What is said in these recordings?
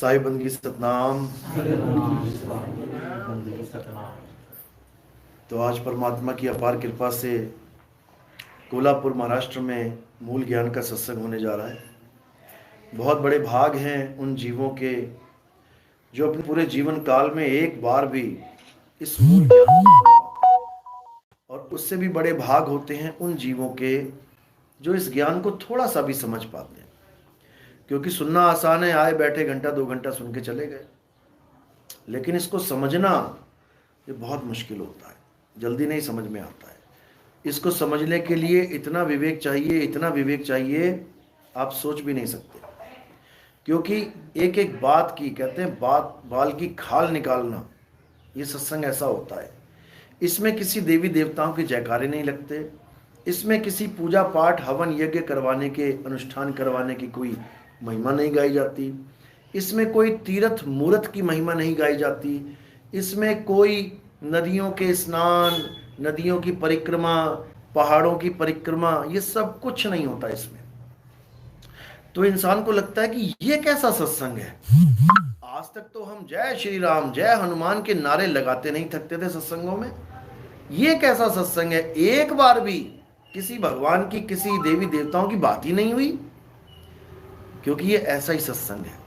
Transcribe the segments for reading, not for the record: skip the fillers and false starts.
साईं बंदगी सतनाम। तो आज परमात्मा की अपार कृपा से कोल्हापुर महाराष्ट्र में मूल ज्ञान का सत्संग होने जा रहा है। बहुत बड़े भाग हैं उन जीवों के जो अपने पूरे जीवन काल में एक बार भी इस मूल ज्ञान को सुन पाते हैं, और उससे भी बड़े भाग होते हैं उन जीवों के जो इस ज्ञान को थोड़ा सा भी समझ पाते हैं। क्योंकि सुनना आसान है, आए बैठे घंटा 2 घंटा सुन के चले गए, लेकिन इसको समझना ये बहुत मुश्किल होता है, जल्दी नहीं समझ में आता है। इसको समझने के लिए इतना विवेक चाहिए, इतना विवेक चाहिए, आप सोच भी नहीं सकते। क्योंकि एक एक बात की, कहते हैं बात बाल की खाल निकालना, ये सत्संग ऐसा होता है। इसमें किसी देवी देवताओं के जयकारे नहीं लगते, इसमें किसी पूजा पाठ हवन यज्ञ करवाने के, अनुष्ठान करवाने की कोई महिमा नहीं गाई जाती, इसमें कोई तीर्थ मूर्त की महिमा नहीं गाई जाती, इसमें कोई नदियों के स्नान, नदियों की परिक्रमा, पहाड़ों की परिक्रमा, ये सब कुछ नहीं होता इसमें। तो इंसान को लगता है कि ये कैसा सत्संग है। आज तक तो हम जय श्री राम जय हनुमान के नारे लगाते नहीं थकते थे सत्संगों में, ये कैसा सत्संग है। एक बार भी किसी भगवान की, किसी देवी देवताओं की बात ही नहीं हुई, क्योंकि ये ऐसा ही सत्संग है,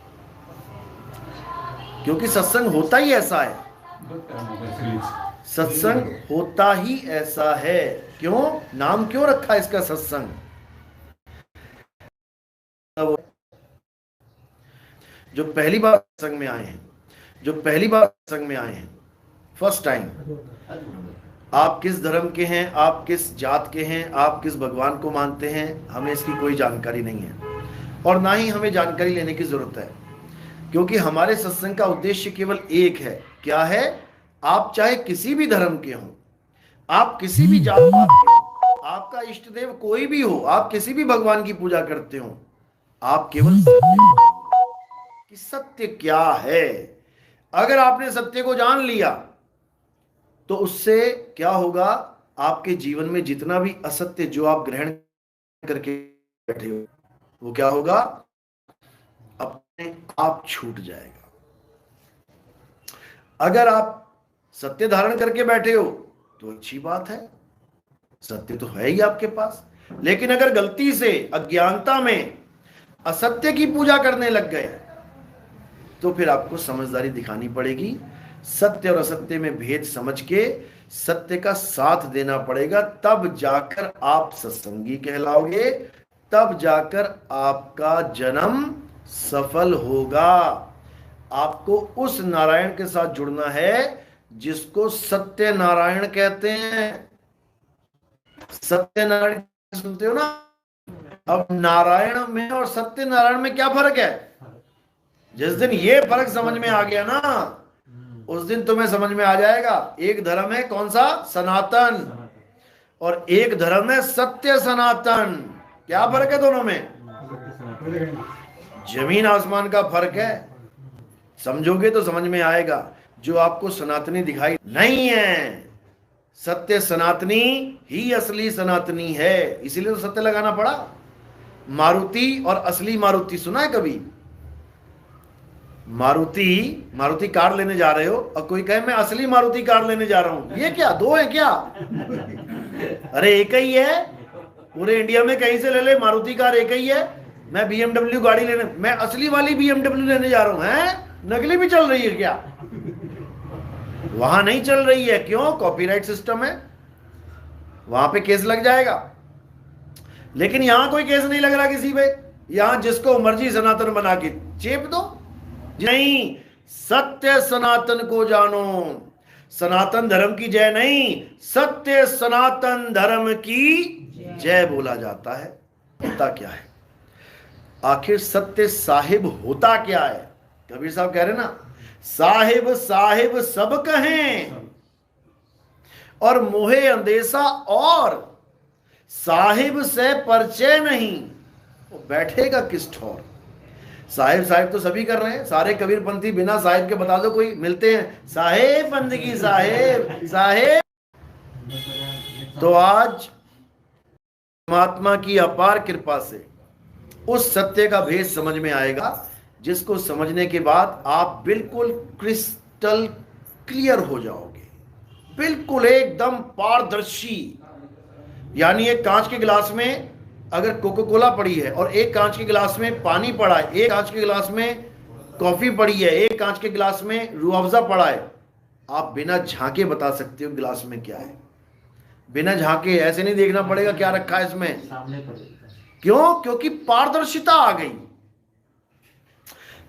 क्योंकि सत्संग होता ही ऐसा है। सत्संग होता ही ऐसा है। क्यों? नाम क्यों रखा इसका सत्संग? जो पहली बार सत्संग में आए हैं, जो पहली बार सत्संग में आए हैं, फर्स्ट टाइम, आप किस धर्म के हैं, आप किस जात के हैं, आप किस भगवान को मानते हैं, हमें इसकी कोई जानकारी नहीं है, और ना ही हमें जानकारी लेने की जरूरत है। क्योंकि हमारे सत्संग का उद्देश्य केवल एक है। क्या है? आप चाहे किसी भी धर्म के हों, आप किसी भी जात पात के हों, आपका इष्ट देव कोई भी हो, आप किसी भी भगवान की पूजा करते हो, आप केवल सत्य कि सत्य क्या है। अगर आपने सत्य को जान लिया तो उससे क्या होगा, आपके जीवन में जितना भी असत्य जो आप ग्रहण करके बैठे हो, वो क्या होगा, अपने आप छूट जाएगा। अगर आप सत्य धारण करके बैठे हो तो अच्छी बात है, सत्य तो है ही आपके पास। लेकिन अगर गलती से अज्ञानता में असत्य की पूजा करने लग गए तो फिर आपको समझदारी दिखानी पड़ेगी। सत्य और असत्य में भेद समझ के सत्य का साथ देना पड़ेगा, तब जाकर आप सत्संगी कहलाओगे, तब जाकर आपका जन्म सफल होगा। आपको उस नारायण के साथ जुड़ना है जिसको सत्य नारायण कहते हैं। सत्य नारायण सुनते हो ना? अब नारायण में और सत्य नारायण में क्या फर्क है? जिस दिन ये फर्क समझ में आ गया ना, उस दिन तुम्हें समझ में आ जाएगा। एक धर्म है कौन सा? सनातन, और एक धर्म है सत्य सनातन। क्या फर्क है दोनों में? जमीन आसमान का फर्क है। समझोगे तो समझ में आएगा। जो आपको सनातनी दिखाई नहीं है, सत्य सनातनी ही असली सनातनी है। इसीलिए तो सत्य लगाना पड़ा। मारुति और असली मारुति सुना है कभी? मारुति कार लेने जा रहे हो और कोई कहे मैं असली मारुति कार लेने जा रहा हूं, ये क्या दो है क्या? अरे एक ही है, पूरे इंडिया में कहीं से ले ले, मारुति कार एक ही है। मैं BMW गाड़ी लेने, मैं असली वाली BMW लेने जा रहा हूं, है नकली भी चल रही है क्या? वहां नहीं चल रही है। क्यों? कॉपीराइट सिस्टम है, वहां पे केस लग जाएगा। लेकिन यहां कोई केस नहीं लग रहा किसी पे। यहां जिसको मर्जी सनातन बना के चेप दो। नहीं, सत्य सनातन को जानो। सनातन धर्म की जय नहीं, सत्य सनातन धर्म की जय बोला जाता है। होता क्या है आखिर? सत्य साहिब होता क्या है? कबीर साहब कह रहे ना, साहिब साहिब सब कहें और मोहे अंदेशा, और साहिब से परिचय नहीं, वो बैठेगा किस ठौर। साहिब साहिब तो सभी कर रहे हैं, सारे कबीरपंथी बिना साहिब के बता दो कोई मिलते हैं, साहेब बंदगी साहेब साहेब। तो आज परमात्मा की अपार कृपा से उस सत्य का भेद समझ में आएगा जिसको समझने के बाद आप बिल्कुल क्रिस्टल क्लियर हो जाओगे, बिल्कुल एकदम पारदर्शी। यानी एक कांच के गिलास में अगर कोको कोला पड़ी है और एक कांच के गिलास में पानी पड़ा है, एक कांच के गिलास में कॉफी पड़ी है, एक कांच के गिलास में रूह अफ़ज़ा पड़ा है, आप बिना झांके बता सकते हो गिलास में क्या है। बिना झांके, ऐसे नहीं देखना पड़ेगा क्या रखा है इसमें। क्यों? क्योंकि पारदर्शिता आ गई,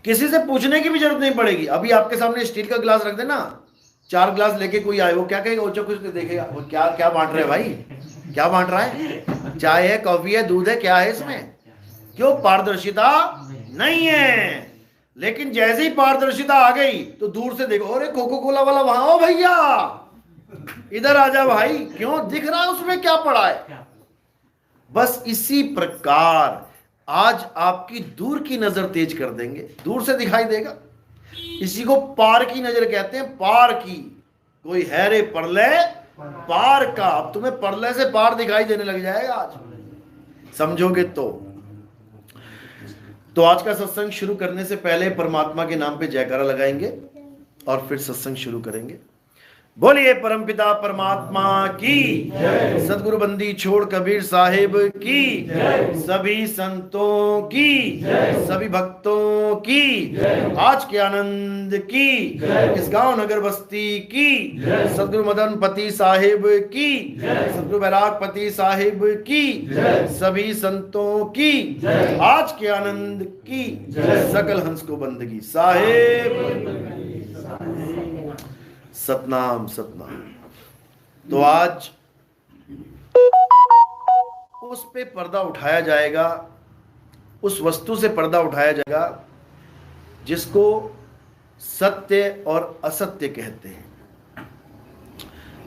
किसी से पूछने की भी जरूरत नहीं पड़ेगी। अभी आपके सामने स्टील का गिलास रख देना, 4 गिलास लेके कोई आए, वो क्या कहेगा? ओछा कुछ देखेगा, वो क्या क्या बांट रहे भाई, क्या बांट रहा है? चाय है, कॉफी है, दूध है, क्या है इसमें? क्यों? पारदर्शिता नहीं है। लेकिन जैसे ही पारदर्शिता आ गई तो दूर से देखो, अरे कोको कोला वाला वहां, ओ भैया इधर आ जा भाई, क्यों? दिख रहा है उसमें क्या पड़ा है। बस इसी प्रकार आज आपकी दूर की नजर तेज कर देंगे, दूर से दिखाई देगा। इसी को पार की नजर कहते हैं, पार की। कोई है रे परले पार का, अब तुम्हें परले से पार दिखाई देने लग जाएगा आज, समझोगे तो आज का सत्संग शुरू करने से पहले परमात्मा के नाम पे जयकारा लगाएंगे और फिर सत्संग शुरू करेंगे। बोलिए परमपिता परमात्मा की, सदगुरु बंदी छोड़ कबीर साहिब की, सभी संतों की, सभी भक्तों की, आज के आनंद की, इस गांव नगर बस्ती की, सदगुरु मदन पति साहिब की, सदगुरु बैराग पति साहिब की, सभी संतों की, आज के आनंद की, सकल हंस को बंदगी साहिब। सतनाम सतनाम। तो आज उस पे पर्दा उठाया जाएगा, उस वस्तु से पर्दा उठाया जाएगा जिसको सत्य और असत्य कहते हैं।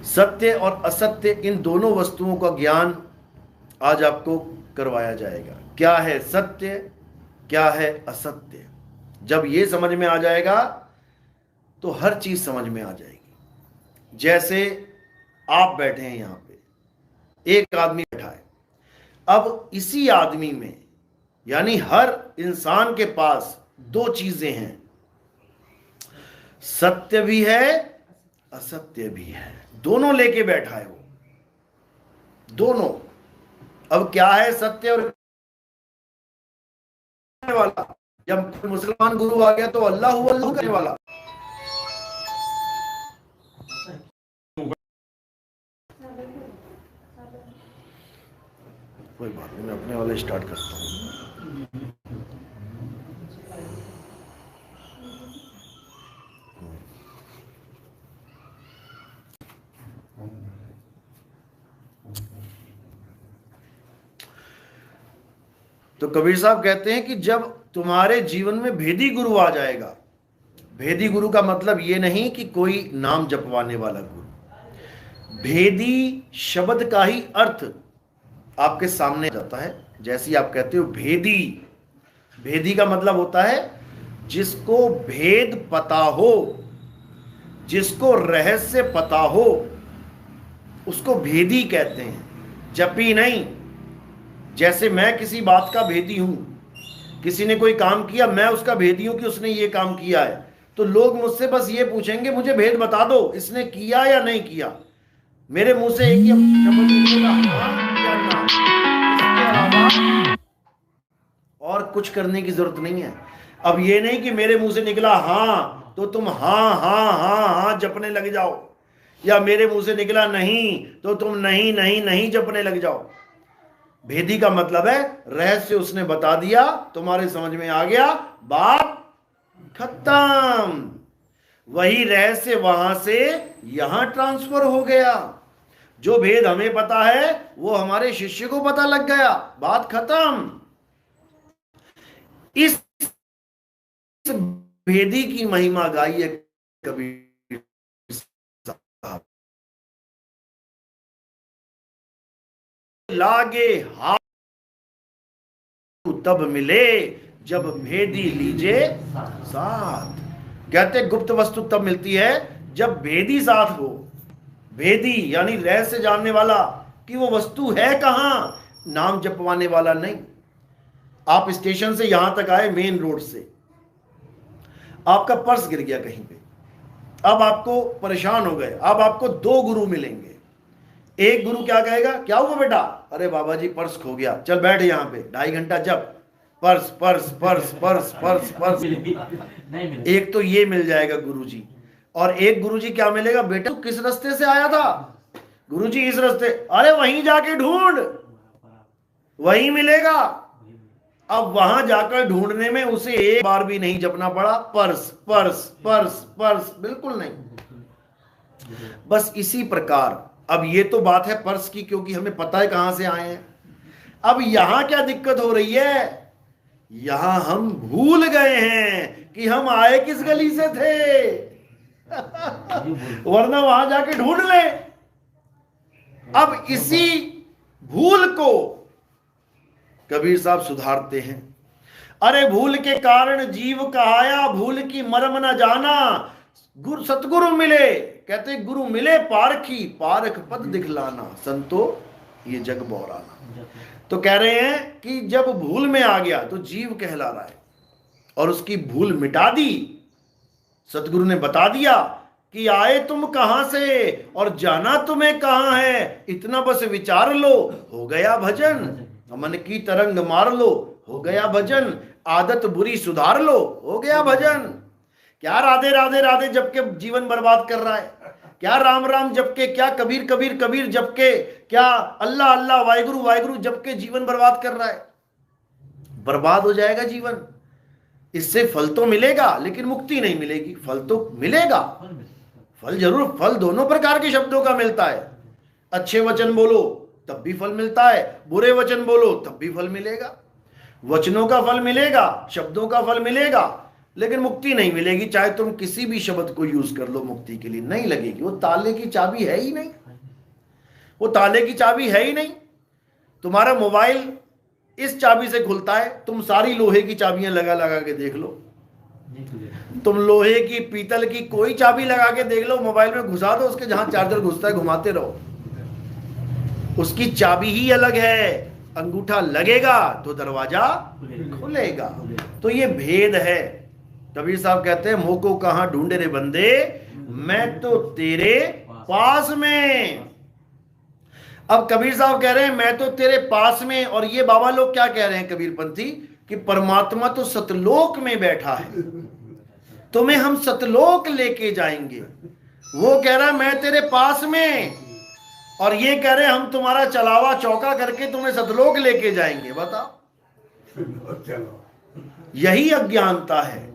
सत्य और असत्य, इन दोनों वस्तुओं का ज्ञान आज आपको करवाया जाएगा। क्या है सत्य, क्या है असत्य। जब ये समझ में आ जाएगा तो हर चीज समझ में आ जाएगी। जैसे आप बैठे हैं यहां पे, एक आदमी बैठा है, अब इसी आदमी में, यानी हर इंसान के पास 2 चीजें हैं, सत्य भी है असत्य भी है, दोनों लेके बैठा है वो, दोनों। अब क्या है सत्य और वाला? जब मुसलमान गुरु आ गया तो अल्लाह हु अल्लाह करने वाला, कोई बात नहीं, मैं अपने वाले स्टार्ट करता हूँ। तो कबीर साहब कहते हैं कि जब तुम्हारे जीवन में भेदी गुरु आ जाएगा, भेदी गुरु का मतलब ये नहीं कि कोई नाम जपवाने वाला गुरु, भेदी शब्द का ही अर्थ आपके सामने जाता है। जैसे आप कहते हो भेदी, भेदी का मतलब होता है जिसको भेद पता हो, जिसको रहस्य पता हो, उसको भेदी कहते हैं, जपी नहीं। जैसे मैं किसी बात का भेदी हूं, किसी ने कोई काम किया, मैं उसका भेदी हूं कि उसने ये काम किया है, तो लोग मुझसे बस ये पूछेंगे मुझे भेद बता दो, इसने किया या नहीं किया। मेरे मुंह से एक ही शब्द निकलेगा, हाँ या ना, इसके अलावा और कुछ करने की जरूरत नहीं है। अब ये नहीं कि मेरे मुंह से निकला हाँ तो तुम हाँ हाँ हाँ हाँ जपने लग जाओ, या मेरे मुंह से निकला नहीं तो तुम नहीं नहीं नहीं जपने लग जाओ। भेदी का मतलब है रहस्य उसने बता दिया, तुम्हारे समझ में आ गया, बात खत्म। वही रहस्य वहां से यहां ट्रांसफर हो गया। जो भेद हमें पता है वो हमारे शिष्य को पता लग गया, बात खत्म। इस भेदी की महिमा गाई है कबीर साहब। लागे हाथ तब मिले जब भेदी लीजे साथ। कहते गुप्त वस्तु तब मिलती है जब भेदी साथ हो। भेदी यानी रहस्य जानने वाला कि वो वस्तु है कहां, नाम जपवाने वाला नहीं। आप स्टेशन से यहां तक आए मेन रोड से, आपका पर्स गिर गया कहीं पे, अब आपको परेशान हो गए, अब आपको 2 गुरु मिलेंगे। एक गुरु क्या कहेगा, क्या हुआ बेटा, अरे बाबा जी पर्स खो गया, चल बैठ यहाँ पे 2.5 घंटा जब purse purse purse purse purse purse. एक तो ये मिल जाएगा गुरुजी, और एक गुरुजी क्या मिलेगा, बेटा तू किस रास्ते से आया था, गुरुजी इस रास्ते, अरे वहीं जाके ढूंढ, वहीं मिलेगा। अब वहां जाकर ढूंढने में उसे एक बार भी नहीं जपना पड़ा, पर्स पर्स पर्स पर्स, बिल्कुल नहीं। बस इसी प्रकार, अब ये तो बात है पर्स की, क्योंकि हमें पता है कहां से आए हैं। अब यहां क्या दिक्कत हो रही है, यहां हम भूल गए हैं कि हम आए किस गली से थे। वरना वहां जाके ढूंढ ले। अब इसी भूल को कबीर साहब सुधारते हैं। अरे भूल के कारण जीव कहाया, भूल की मर्म न जाना, गुरु सतगुरु मिले, कहते गुरु मिले पारखी, पारख पद दिखलाना, संतो ये जग बौराना। तो कह रहे हैं कि जब भूल में आ गया तो जीव कहला रहा है, और उसकी भूल मिटा दी। सतगुरु ने बता दिया कि आए तुम कहां से और जाना तुम्हें कहां है, इतना बस विचार लो, हो गया भजन। मन की तरंग मार लो, हो गया भजन। आदत बुरी सुधार लो, हो गया भजन। क्या राधे राधे राधे जप के जीवन बर्बाद कर रहा है, क्या राम राम जप के, क्या कबीर कबीर कबीर जप के, क्या अल्लाह अल्लाह वाहिगुरु वाहिगुरु जप के जीवन बर्बाद कर रहा है। बर्बाद हो जाएगा जीवन। इससे फल तो मिलेगा लेकिन मुक्ति नहीं मिलेगी। फल तो मिलेगा, फल जरूर, फल दोनों प्रकार के शब्दों का मिलता है। अच्छे वचन बोलो तब भी फल मिलता है, बुरे वचन बोलो तब भी फल मिलेगा। वचनों का फल मिलेगा, शब्दों का फल मिलेगा, लेकिन मुक्ति नहीं मिलेगी। चाहे तुम किसी भी शब्द को यूज कर लो, मुक्ति के लिए नहीं लगेगी। वो ताले की चाबी है ही नहीं, वो ताले की चाबी है ही नहीं। तुम्हारा मोबाइल इस चाबी से खुलता है, तुम सारी लोहे की चाबियां लगा लगा के देख लो, तुम लोहे की पीतल की कोई चाबी लगा के देख लो, मोबाइल में घुसा दो, उसके जहां चार्जर घुसता है घुमाते रहो, उसकी चाबी ही अलग है। अंगूठा लगेगा तो दरवाजा खुलेगा। तो ये भेद है। कबीर साहब कहते हैं मोह को कहां ढूंढे रे बंदे, मैं तो तेरे पास में। अब कबीर साहब कह रहे हैं मैं तो तेरे पास में, और ये बाबा लोग क्या कह रहे हैं कबीरपंथी, कि परमात्मा तो सतलोक में बैठा है, तुम्हें हम सतलोक लेके जाएंगे। वो कह रहा है मैं तेरे पास में, और ये कह रहे हैं हम तुम्हारा चलावा चौका करके तुम्हें सतलोक लेके जाएंगे। बताओ, यही अज्ञानता है।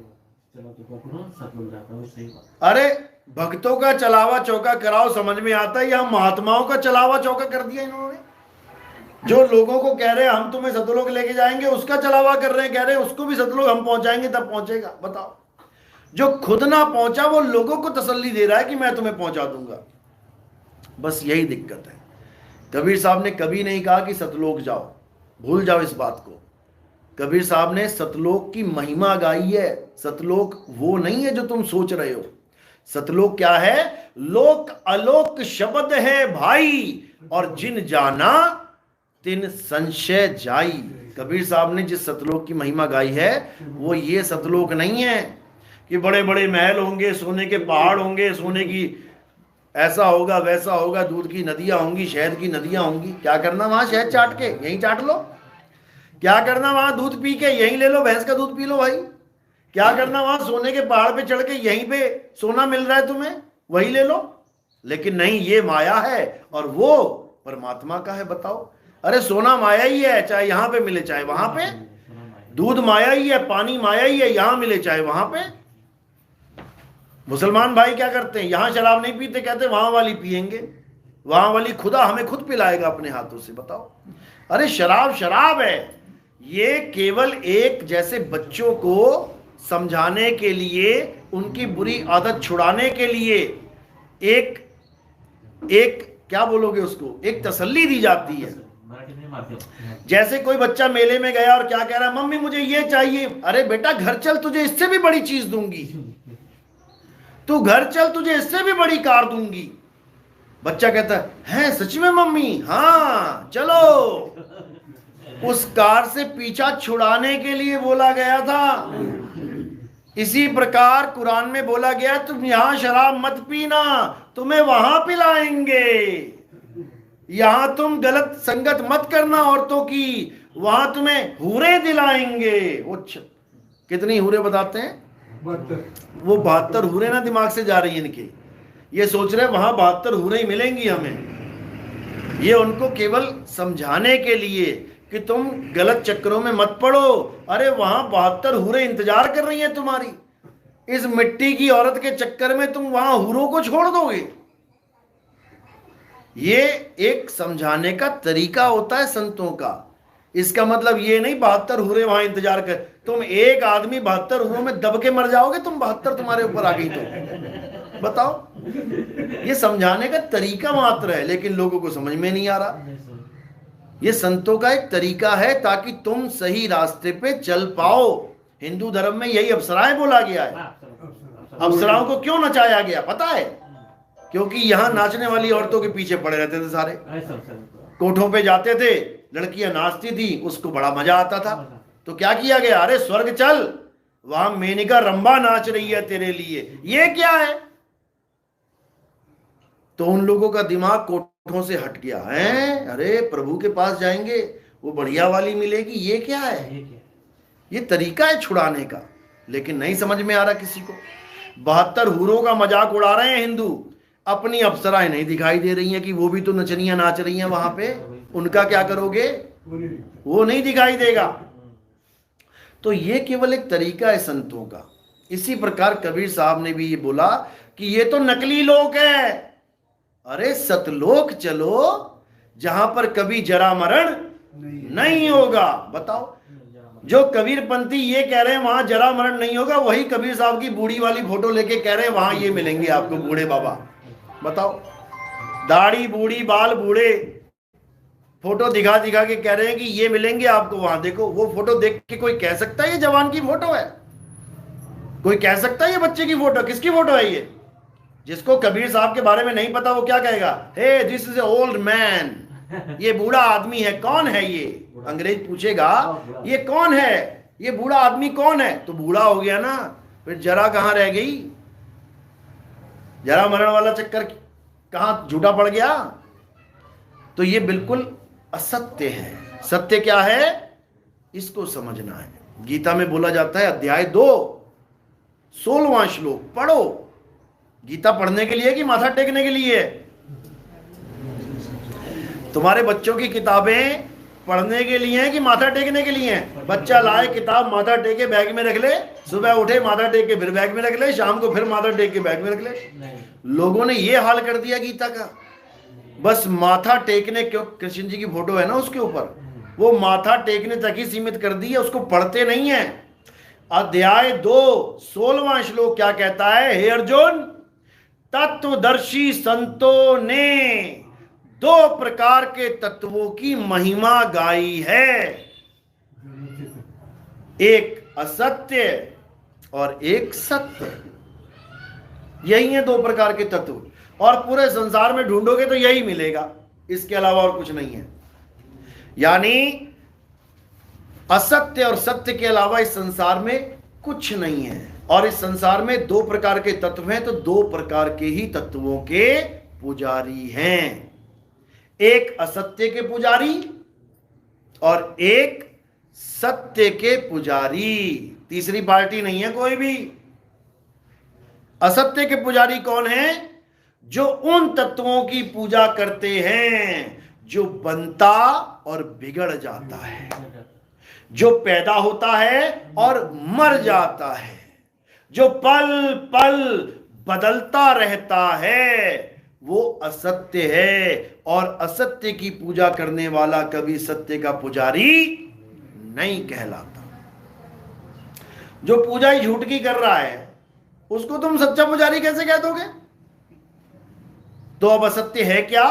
अरे भक्तों का चलावा चौका कराओ समझ में आता है, या महात्माओं का चलावा चौका कर दिया इन्होंने। जो लोगों को कह रहे हैं हम तुम्हें सतलोक लेके जाएंगे, उसका चलावा कर रहे हैं, कह रहे हैं उसको भी सतलोक हम पहुंचाएंगे तब पहुंचेगा। बताओ, जो खुद ना पहुंचा वो लोगों को तसल्ली दे रहा है कि मैं तुम्हें पहुंचा दूंगा। बस यही दिक्कत है। कबीर साहब ने कभी नहीं कहा कि सतलोक जाओ, भूल जाओ इस बात को। कबीर साहब ने सतलोक की महिमा गाई है। सतलोक वो नहीं है जो तुम सोच रहे हो। सतलोक क्या है? लोक अलोक शब्द है भाई, और जिन जाना तिन संशय जाई। कबीर साहब ने जिस सतलोक की महिमा गाई है वो ये सतलोक नहीं है कि बड़े बड़े महल होंगे, सोने के पहाड़ होंगे, सोने की ऐसा होगा वैसा होगा, दूध की नदियां होंगी, शहद की नदियां होंगी। क्या करना वहां शहद चाट के यहीं चाट लो, क्या करना वहां दूध पी के यहीं ले लो, भैंस का दूध पी लो भाई। क्या करना वहां सोने के पहाड़ पे चढ़ के यहीं पे सोना मिल रहा है तुम्हें, वही ले लो। लेकिन नहीं, ये माया है और वो परमात्मा का है। बताओ, अरे सोना माया ही है, चाहे यहां पे मिले चाहे वहां पे। दूध माया ही है, पानी माया ही है, यहां मिले चाहे वहां पे। मुसलमान भाई क्या करते हैं, यहां शराब नहीं पीते, कहते वहां वाली पिएंगे, वहां वाली खुदा हमें खुद पिलाएगा अपने हाथों से। बताओ, अरे शराब शराब है। ये केवल एक जैसे बच्चों को समझाने के लिए, उनकी बुरी आदत छुड़ाने के लिए एक क्या बोलोगे उसको, एक तसल्ली दी जाती है। जैसे कोई बच्चा मेले में गया और क्या कह रहा है, मम्मी मुझे ये चाहिए। अरे बेटा घर चल, तुझे इससे भी बड़ी चीज दूंगी, तू घर चल, तुझे इससे भी बड़ी कार दूंगी। बच्चा कहता है सच में मम्मी? हाँ चलो। उस कार से पीछा छुड़ाने के लिए बोला गया था। इसी प्रकार कुरान में बोला गया तुम यहां शराब मत पीना, तुम्हें वहां पिलाएंगे। यहां तुम गलत संगत मत करना औरतों की, वहां तुम्हें हूरे दिलाएंगे। वो कितनी हूरे बताते हैं? वो 72 हूरे ना दिमाग से जा रही है इनके। ये सोच रहे वहां 72 हूरे ही मिलेंगी हमें। ये उनको केवल समझाने के लिए कि तुम गलत चक्करों में मत पड़ो। अरे वहां 72 हूरे इंतजार कर रही हैं तुम्हारी। इस मिट्टी की औरत के चक्कर में तुम वहां हूरों को छोड़ दोगे। ये एक समझाने का तरीका होता है संतों का। इसका मतलब ये नहीं 72 हूरे वहां इंतजार कर। तुम एक आदमी 72 हूरों में दब के मर जाओगे, तुम 72 तुम्हारे ऊपर आ गई तो बताओ। ये समझाने का तरीका मात्र है, लेकिन लोगों को समझ में नहीं आ रहा। ये संतों का एक तरीका है ताकि तुम सही रास्ते पे चल पाओ। हिंदू धर्म में यही अप्सराएं बोला गया है। अप्सराओं को क्यों नचाया गया पता है? क्योंकि यहां नाचने वाली औरतों के पीछे पड़े रहते थे सारे। कोठों पे जाते थे, लड़कियां नाचती थी, उसको बड़ा मजा आता था। तो क्या किया गया? अरे स्वर्ग चल, वहां मेनका रंबा नाच रही है तेरे लिए। ये क्या है? तो उन लोगों का दिमाग कोठों से हट गया है। अरे प्रभु के पास जाएंगे, वो बढ़िया वाली मिलेगी। ये क्या है? ये तरीका है छुड़ाने का, लेकिन नहीं समझ में आ रहा किसी को। 72 हूरों का मजाक उड़ा रहे हैं हिंदू। अपनी अप्सराएं नहीं दिखाई दे रही हैं कि वो भी तो नचनियां नाच रही हैं वहां पे। उनका क्या करोगे? वो नहीं दिखाई देगा। तो ये केवल एक तरीका है संतों का। इसी प्रकार कबीर साहब ने भी ये बोला कि ये तो नकली लोक है। अरे सतलोक चलो, जहां पर कभी जरा मरण नहीं होगा। बताओ, जो कबीरपंथी ये कह रहे हैं वहां जरा मरण नहीं होगा, वही कबीर साहब की बूढ़ी वाली फोटो लेके कह रहे हैं वहां ये मिलेंगे आपको बूढ़े बाबा। बताओ, दाढ़ी बूढ़ी बाल बूढ़े फोटो दिखा दिखा के कह रहे हैं कि ये मिलेंगे आपको वहां। देखो वो फोटो देख के कोई कह सकता है ये जवान की फोटो है? कोई कह सकता है ये बच्चे की फोटो? किसकी फोटो है ये? जिसको कबीर साहब के बारे में नहीं पता वो क्या कहेगा? Hey this is a old man, ये बूढ़ा आदमी है। कौन है ये? अंग्रेज पूछेगा ये कौन है, ये बूढ़ा आदमी कौन है? तो बूढ़ा हो गया ना, फिर जरा कहां रह गई? जरा मरण वाला चक्कर कहां झूठा पड़ गया? तो ये बिल्कुल असत्य है। सत्य क्या है इसको समझना है। गीता में बोला जाता है अध्याय 2 16वां श्लोक पढ़ो। गीता पढ़ने के लिए कि माथा टेकने के लिए? तुम्हारे बच्चों की किताबें पढ़ने के लिए हैं कि माथा टेकने के लिए हैं? बच्चा लाए किताब, माथा टेके बैग में रख ले, सुबह उठे माथा टेक के फिर बैग में रख ले, शाम को फिर माथा टेक के बैग में रख ले। लोगों ने ये हाल कर दिया गीता का। बस माथा टेकने, क्यों कृष्ण जी की फोटो है ना उसके ऊपर, वो माथा टेकने तक ही सीमित कर दी है, उसको पढ़ते नहीं है। अध्याय 2 16वां श्लोक क्या कहता है? हे अर्जुन, तत्वदर्शी संतों ने 2 प्रकार के तत्वों की महिमा गाई है, एक असत्य और एक सत्य। यही है 2 प्रकार के तत्व, और पूरे संसार में ढूंढोगे तो यही मिलेगा, इसके अलावा और कुछ नहीं है। यानी असत्य और सत्य के अलावा इस संसार में कुछ नहीं है। और इस संसार में 2 प्रकार के तत्व हैं, तो 2 प्रकार के ही तत्वों के पुजारी हैं। एक असत्य के पुजारी और एक सत्य के पुजारी। तीसरी पार्टी नहीं है कोई भी। असत्य के पुजारी कौन है? जो उन तत्वों की पूजा करते हैं जो बनता और बिगड़ जाता है, जो पैदा होता है और मर जाता है, जो पल पल बदलता रहता है, वो असत्य है। और असत्य की पूजा करने वाला कभी सत्य का पुजारी नहीं कहलाता। जो पूजा ही झूठ की कर रहा है उसको तुम सच्चा पुजारी कैसे कह दोगे? तो अब असत्य है क्या?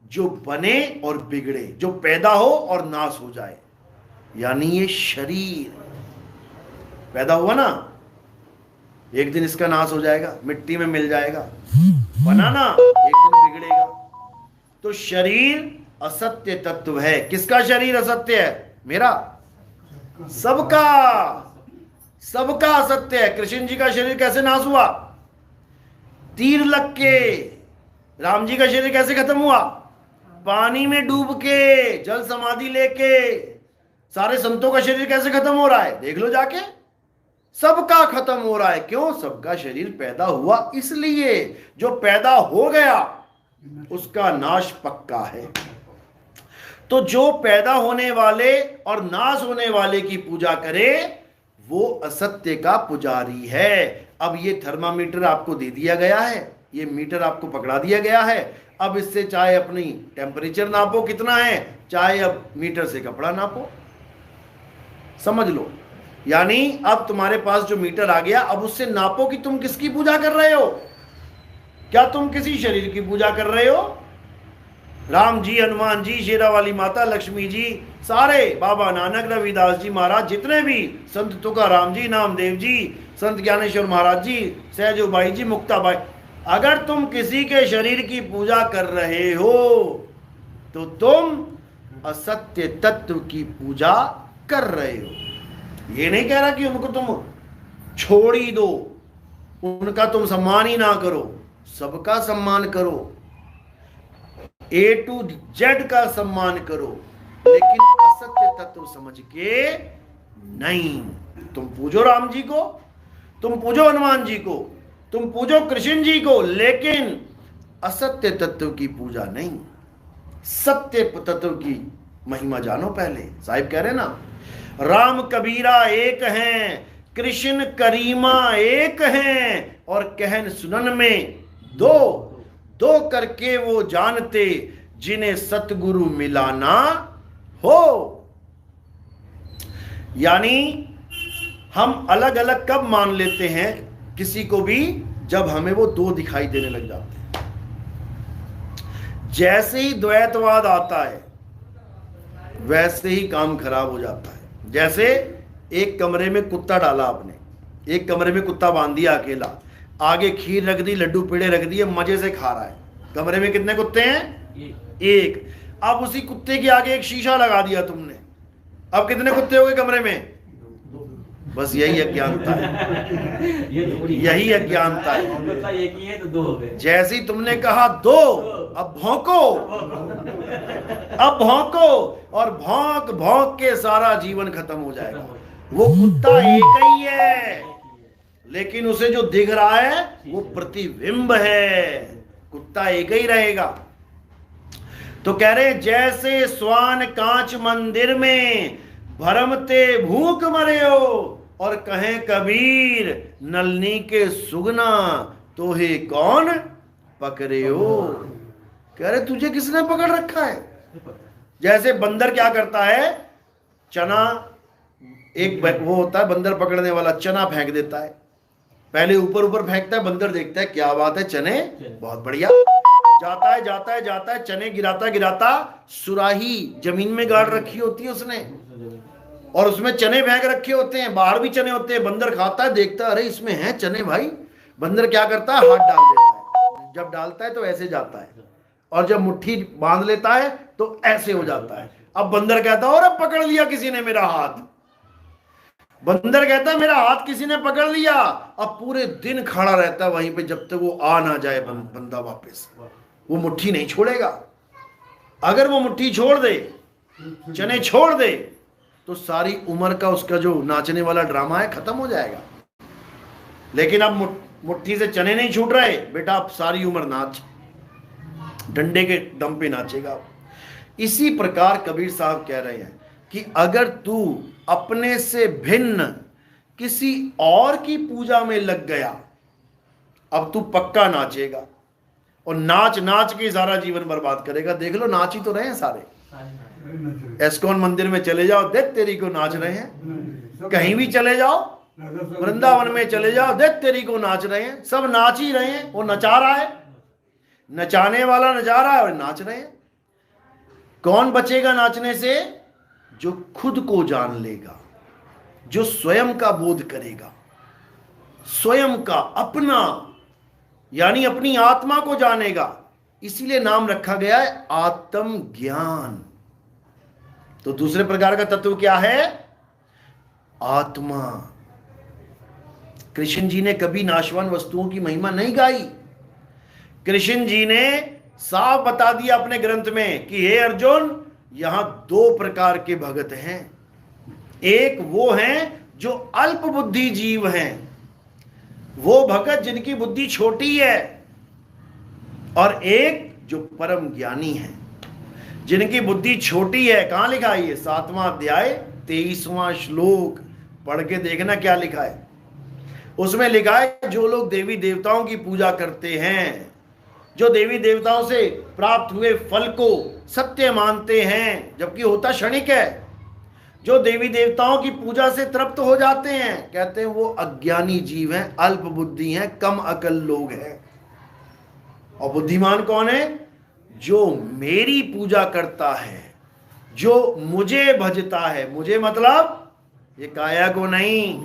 जो बने और बिगड़े, जो पैदा हो और नाश हो जाए। यानी ये शरीर पैदा हुआ ना, एक दिन इसका नाश हो जाएगा, मिट्टी में मिल जाएगा। बना ना, एक दिन बिगड़ेगा। तो शरीर असत्य तत्व है। किसका शरीर असत्य है? मेरा, सबका। सबका असत्य है। कृष्ण जी का शरीर कैसे नाश हुआ? तीर लग के। राम जी का शरीर कैसे खत्म हुआ? पानी में डूब के, जल समाधि लेके। सारे संतों का शरीर कैसे खत्म हो रहा है? देख लो जाके, सबका खत्म हो रहा है। क्यों? सबका शरीर पैदा हुआ इसलिए। जो पैदा हो गया उसका नाश पक्का है। तो जो पैदा होने वाले और नाश होने वाले की पूजा करे वो असत्य का पुजारी है। अब ये थर्मामीटर आपको दे दिया गया है, ये मीटर आपको पकड़ा दिया गया है। अब इससे चाहे अपनी टेम्परेचर नापो कितना है, चाहे अब मीटर से कपड़ा नापो, समझ लो। यानी अब तुम्हारे पास जो मीटर आ गया, अब उससे नापो कि तुम किसकी पूजा कर रहे हो। क्या तुम किसी शरीर की पूजा कर रहे हो? राम जी, हनुमान जी, शेरावाली माता, लक्ष्मी जी, सारे बाबा नानक, रविदास जी महाराज, जितने भी संत तुकाराम जी, नामदेव जी, संत ज्ञानेश्वर महाराज जी, सहजोबाई जी, मुक्ताबाई, अगर तुम किसी के शरीर की पूजा कर रहे हो तो तुम असत्य तत्व की पूजा कर रहे हो। ये नहीं कह रहा कि उनको तुम छोड़ ही दो, उनका तुम सम्मान ही ना करो, सबका सम्मान करो, A to Z का सम्मान करो, लेकिन असत्य तत्व समझ के नहीं। तुम पूजो राम जी को, तुम पूजो हनुमान जी को, तुम पूजो कृष्ण जी को, लेकिन असत्य तत्व की पूजा नहीं। सत्य तत्व की महिमा जानो पहले। साहिब कह रहे ना, राम कबीरा एक हैं, कृष्ण करीमा एक हैं, और कहन सुनन में दो दो करके वो जानते, जिन्हें सतगुरु मिलाना हो। यानी हम अलग अलग कब मान लेते हैं किसी को भी? जब हमें वो दो दिखाई देने लग जाते हैं। जैसे ही द्वैतवाद आता है वैसे ही काम खराब हो जाता है। जैसे एक कमरे में कुत्ता डाला आपने, एक कमरे में कुत्ता बांध दिया अकेला, आगे खीर रख दी, लड्डू पेड़े रख दिए, मजे से खा रहा है। कमरे में कितने कुत्ते हैं? एक। अब उसी कुत्ते के आगे एक शीशा लगा दिया तुमने, अब कितने कुत्ते हो गए कमरे में? बस यही अज्ञानता है, यही अज्ञानता है। जैसे ही तुमने कहा दो, अब भौंको, अब भौंको, और भौंक भौंक के सारा जीवन खत्म हो जाएगा। वो कुत्ता एक ही है, लेकिन उसे जो दिख रहा है वो प्रतिबिंब है। कुत्ता एक ही रहेगा। तो कह रहे जैसे स्वान कांच मंदिर में भरमते भूख मरे हो, और कहें कबीर नलनी के सुगना तो हे कौन पकड़े हो। कह रहे तुझे किसने पकड़ रखा है? जैसे बंदर क्या करता है, चना, एक वो होता है बंदर पकड़ने वाला, चना फेंक देता है, पहले ऊपर ऊपर फेंकता है, बंदर देखता है क्या बात है, चने बहुत बढ़िया, जाता है जाता है जाता है, चने गिराता गिराता सुराही जमीन में गाड़ रखी होती है उसने, और उसमें चने फेंक रखे होते हैं, बाहर भी चने होते हैं। बंदर खाता है, देखता है अरे इसमें हैं चने भाई। बंदर क्या करता है, हाथ डाल देता है, जब डालता है तो ऐसे जाता है, और जब मुट्ठी बांध लेता है तो ऐसे हो जाता है। अब बंदर कहता है अरे पकड़ लिया किसी ने मेरा हाथ। बंदर कहता है मेरा हाथ किसी ने पकड़ लिया। अब पूरे दिन खड़ा रहता है वहीं पे जब तक वो आ ना जाए बंदा वापस। वो मुट्ठी नहीं छोड़ेगा। अगर वो मुट्ठी छोड़ दे, चने छोड़ दे, तो सारी उम्र का उसका जो नाचने वाला ड्रामा है खत्म हो जाएगा। लेकिन अब मुट्ठी से चने नहीं छूट रहे, बेटा अब सारी उम्र नाच, डंडे के दम पे नाचेगा। इसी प्रकार कबीर साहब कह रहे हैं कि अगर तू अपने से भिन्न किसी और की पूजा में लग गया, अब तू पक्का नाचेगा, और नाच नाच के सारा जीवन बर्बाद करेगा। देख लो नाच ही तो रहे हैं सारे। एस्कॉन मंदिर में चले जाओ, देख तेरी को नाच रहे हैं। कहीं भी चले जाओ, वृंदावन में चले जाओ, देख तेरी को नाच रहे हैं। सब नाच ही रहे हैं। वो नचा रहा है, नचाने वाला नचा रहा है और नाच रहे हैं। कौन बचेगा नाचने से? जो खुद को जान लेगा, जो स्वयं का बोध करेगा, स्वयं का, अपना, यानी अपनी आत्मा को जानेगा। इसीलिए नाम रखा गया है आत्म ज्ञान। तो दूसरे प्रकार का तत्व क्या है? आत्मा। कृष्ण जी ने कभी नाशवान वस्तुओं की महिमा नहीं गाई। कृष्ण जी ने साफ बता दिया अपने ग्रंथ में कि हे अर्जुन, यहां दो प्रकार के भगत हैं। एक वो हैं जो अल्प बुद्धि जीव हैं, वो भगत जिनकी बुद्धि छोटी है, और एक जो परम ज्ञानी है जिनकी बुद्धि छोटी है। कहां लिखा है ये? 7वां अध्याय 23वां श्लोक पढ़ के देखना क्या लिखा है। उसमें लिखा है जो लोग देवी देवताओं की पूजा करते हैं, जो देवी देवताओं से प्राप्त हुए फल को सत्य मानते हैं, जबकि होता क्षणिक है, जो देवी देवताओं की पूजा से तृप्त हो जाते हैं, कहते हैं वो अज्ञानी जीव हैं, अल्प बुद्धि हैं, कम अकल लोग हैं। और बुद्धिमान कौन है? जो मेरी पूजा करता है, जो मुझे भजता है। मुझे मतलब ये काया को नहीं,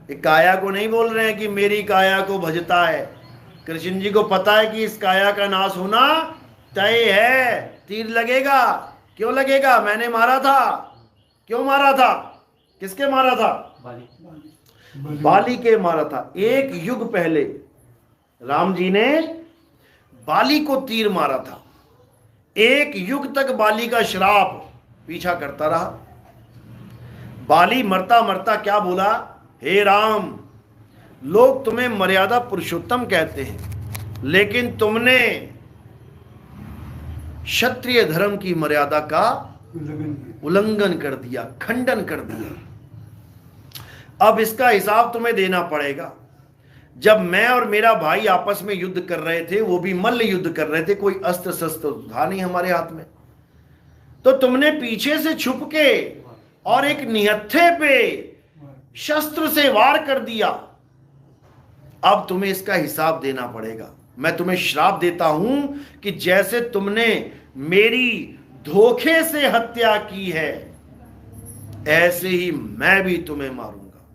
ये काया को नहीं बोल रहे हैं कि मेरी काया को भजता है। कृष्ण जी को पता है कि इस काया का नाश होना तय है, तीर लगेगा। क्यों लगेगा? मैंने मारा था। क्यों मारा था? किसके मारा था? बाली के मारा था। एक युग पहले राम जी ने बाली को तीर मारा था। एक युग तक बाली का श्राप पीछा करता रहा। बाली मरता मरता क्या बोला? हे राम, लोग तुम्हें मर्यादा पुरुषोत्तम कहते हैं, लेकिन तुमने क्षत्रिय धर्म की मर्यादा का उल्लंघन कर दिया, खंडन कर दिया। अब इसका हिसाब तुम्हें देना पड़ेगा। जब मैं और मेरा भाई आपस में युद्ध कर रहे थे, वो भी मल्ल युद्ध कर रहे थे, कोई अस्त्र शस्त्र था नहीं हमारे हाथ में, तो तुमने पीछे से छुप के और एक निहत्थे पे शस्त्र से वार कर दिया। अब तुम्हें इसका हिसाब देना पड़ेगा। मैं तुम्हें श्राप देता हूं कि जैसे तुमने मेरी धोखे से हत्या की है, ऐसे ही मैं भी तुम्हें मारूंगा।